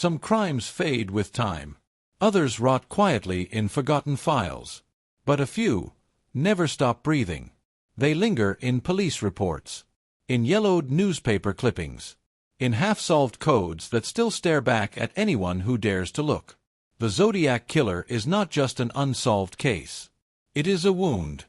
Some crimes fade with time. Others rot quietly in forgotten files. But a few never stop breathing. They linger in police reports, in yellowed newspaper clippings, in half-solved codes that still stare back at anyone who dares to look. The Zodiac Killer is not just an unsolved case. It is a wound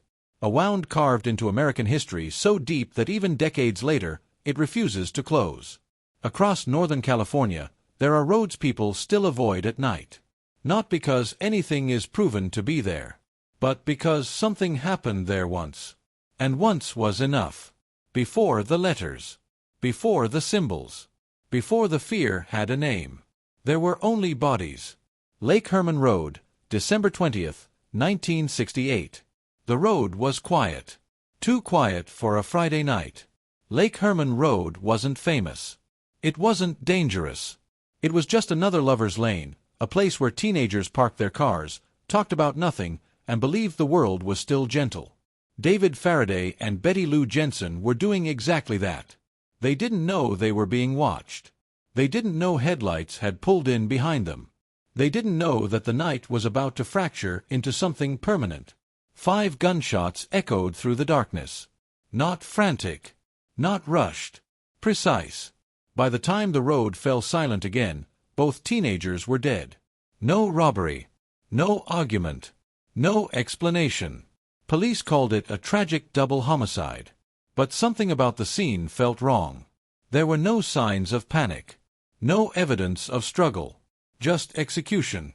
carved into American history so deep that even decades later, it refuses to close. Across Northern California, there are roads people still avoid at night. Not because anything is proven to be there, but because something happened there once. And once was enough. Before the letters. Before the symbols. Before the fear had a name. There were only bodies. Lake Herman Road, December 20th, 1968. The road was quiet. Too quiet for a Friday night. Lake Herman Road wasn't famous. It wasn't dangerous. It was just another lover's lane, a place where teenagers parked their cars, talked about nothing, and believed the world was still gentle. David Faraday and Betty Lou Jensen were doing exactly that. They didn't know they were being watched. They didn't know headlights had pulled in behind them. They didn't know that the night was about to fracture into something permanent. 5 gunshots echoed through the darkness. Not frantic. Not rushed. Precise. By the time the road fell silent again, both teenagers were dead. No robbery. No argument. No explanation. Police called it a tragic double homicide. But something about the scene felt wrong. There were no signs of panic. No evidence of struggle. Just execution.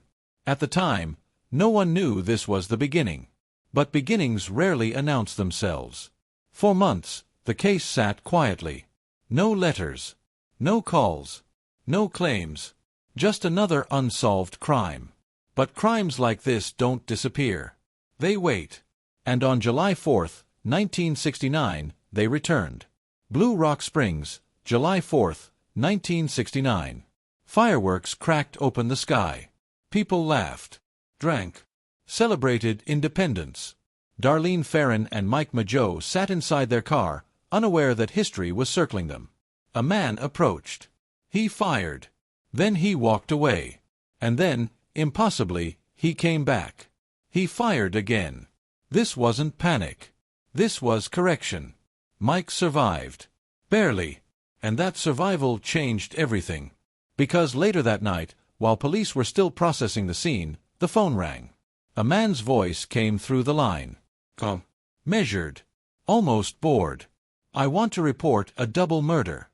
At the time, no one knew this was the beginning. But beginnings rarely announce themselves. For months, the case sat quietly. No letters. No calls. No claims. Just another unsolved crime. But crimes like this don't disappear. They wait. And on July 4th, 1969, they returned. Blue Rock Springs, July 4th, 1969. Fireworks cracked open the sky. People laughed. Drank. Celebrated independence. Darlene Ferrin and Mike Mageau sat inside their car, unaware that history was circling them. A man approached. He fired. Then he walked away. And then, impossibly, he came back. He fired again. This wasn't panic. This was correction. Mike survived. Barely. And that survival changed everything. Because later that night, while police were still processing the scene, the phone rang. A man's voice came through the line. Calm. Measured. Almost bored. I want to report a double murder.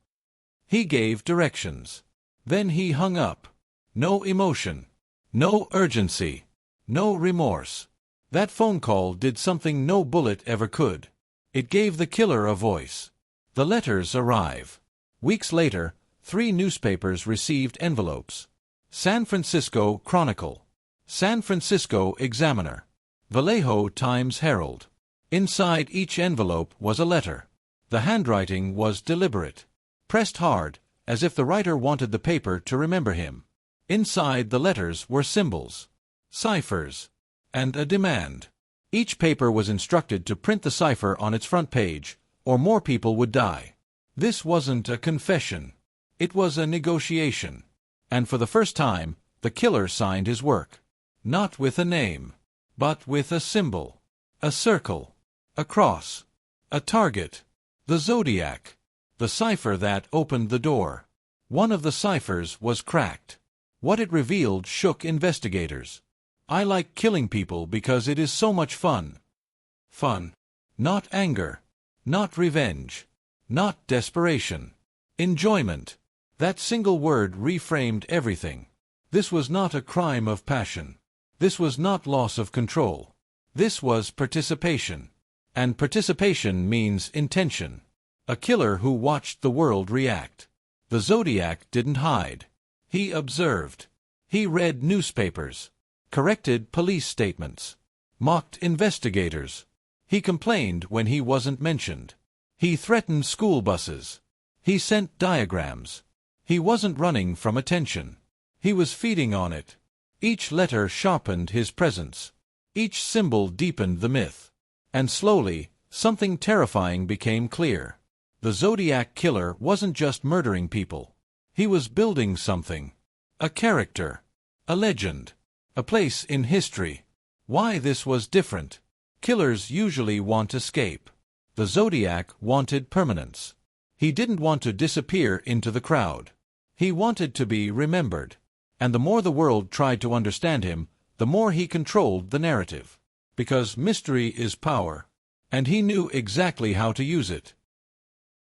He gave directions. Then he hung up. No emotion. No urgency. No remorse. That phone call did something no bullet ever could. It gave the killer a voice. The letters arrive. Weeks later, 3 newspapers received envelopes. San Francisco Chronicle. San Francisco Examiner. Vallejo Times-Herald. Inside each envelope was a letter. The handwriting was deliberate. Pressed hard, as if the writer wanted the paper to remember him. Inside the letters were symbols. Ciphers. And a demand. Each paper was instructed to print the cipher on its front page, or more people would die. This wasn't a confession. It was a negotiation. And for the first time, the killer signed his work. Not with a name, but with a symbol. A circle. A cross. A target. The Zodiac. The cipher that opened the door. One of the ciphers was cracked. What it revealed shook investigators. I like killing people because it is so much fun. Fun. Not anger. Not revenge. Not desperation. Enjoyment. That single word reframed everything. This was not a crime of passion. This was not loss of control. This was participation. And participation means intention. A killer who watched the world react. The Zodiac didn't hide. He observed. He read newspapers. Corrected police statements. Mocked investigators. He complained when he wasn't mentioned. He threatened school buses. He sent diagrams. He wasn't running from attention. He was feeding on it. Each letter sharpened his presence. Each symbol deepened the myth. And slowly, something terrifying became clear. The Zodiac Killer wasn't just murdering people. He was building something. A character. A legend. A place in history. Why this was different. Killers usually want escape. The Zodiac wanted permanence. He didn't want to disappear into the crowd. He wanted to be remembered. And the more the world tried to understand him, the more he controlled the narrative. Because mystery is power. And he knew exactly how to use it.